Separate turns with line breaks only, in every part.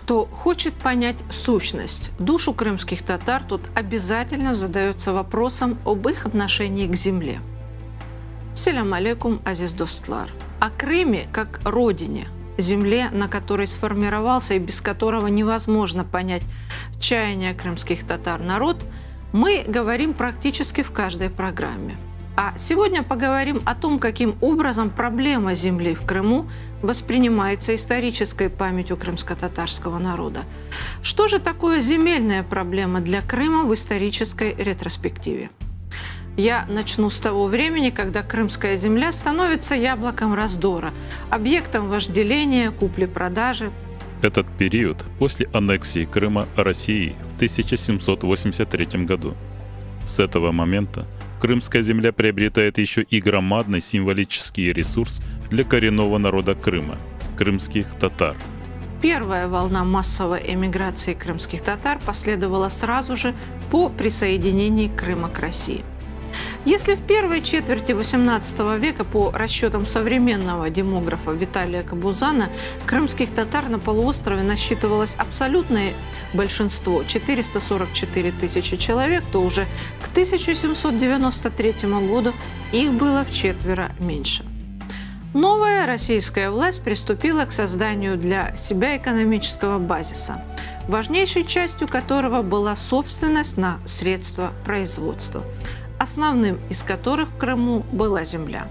Кто хочет понять сущность, душу крымских татар, тот обязательно задается вопросом об их отношении к земле. Селям алейкум, азиз достлар. О Крыме как родине, земле, на которой сформировался и без которого невозможно понять чаяния крымских татар народ, мы говорим практически в каждой программе. А сегодня поговорим о том, каким образом проблема земли в Крыму воспринимается исторической памятью крымско-татарского народа. Что же такое земельная проблема для Крыма в исторической ретроспективе? Я начну с того времени, когда крымская земля становится яблоком раздора, объектом вожделения, купли-продажи.
Этот период после аннексии Крыма Россией в 1783 году. С этого момента крымская земля приобретает еще и громадный символический ресурс для коренного народа Крыма – крымских татар.
Первая волна массовой эмиграции крымских татар последовала сразу же по присоединении Крыма к России. Если в первой четверти XVIII века, по расчетам современного демографа Виталия Кабузана, крымских татар на полуострове насчитывалось абсолютное большинство – 444 тысячи человек, то уже к 1793 году их было вчетверо меньше. Новая российская власть приступила к созданию для себя экономического базиса, важнейшей частью которого была собственность на средства производства, основным из которых в Крыму была земля.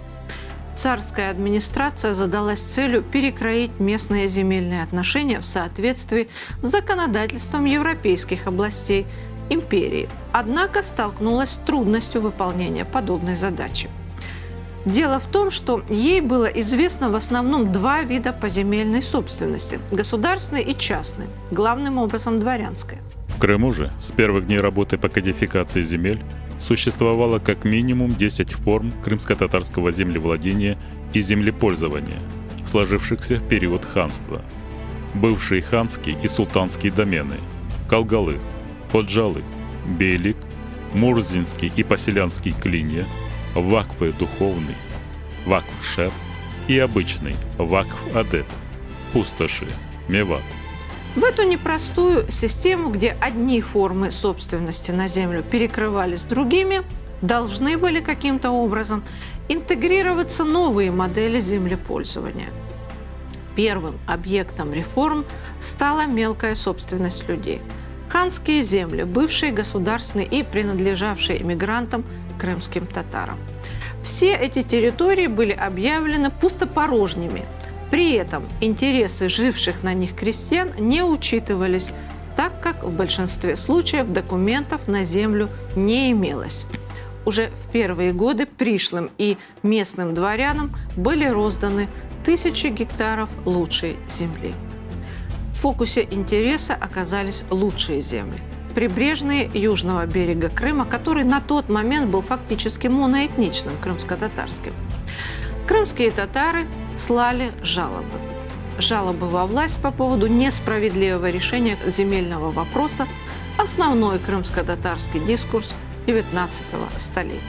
Царская администрация задалась целью перекроить местные земельные отношения в соответствии с законодательством европейских областей империи, однако столкнулась с трудностью выполнения подобной задачи. Дело в том, что ей было известно в основном два вида поземельной собственности – государственной и частной, главным образом дворянской.
В Крыму же с первых дней работы по кодификации земель существовало как минимум 10 форм крымско-татарского землевладения и землепользования, сложившихся в период ханства. Бывшие ханские и султанские домены – Калгалых, Ходжалых, Бейлик, Мурзинский и Поселянский клинья, вакфы духовный, вакф-шер и обычный вакф-адеп, пустоши, меват.
В эту непростую систему, где одни формы собственности на землю перекрывались другими, должны были каким-то образом интегрироваться новые модели землепользования. Первым объектом реформ стала мелкая собственность людей. Ханские земли, бывшие государственные и принадлежавшие эмигрантам, крымским татарам. Все эти территории были объявлены пустопорожними. При этом интересы живших на них крестьян не учитывались, так как в большинстве случаев документов на землю не имелось. Уже в первые годы пришлым и местным дворянам были розданы тысячи гектаров лучшей земли. В фокусе интереса оказались лучшие земли. Прибрежные южного берега Крыма, который на тот момент был фактически моноэтничным крымско-татарским. Крымские татары слали жалобы. Жалобы во власть по поводу несправедливого решения земельного вопроса – основной крымско-татарский дискурс XIX столетия.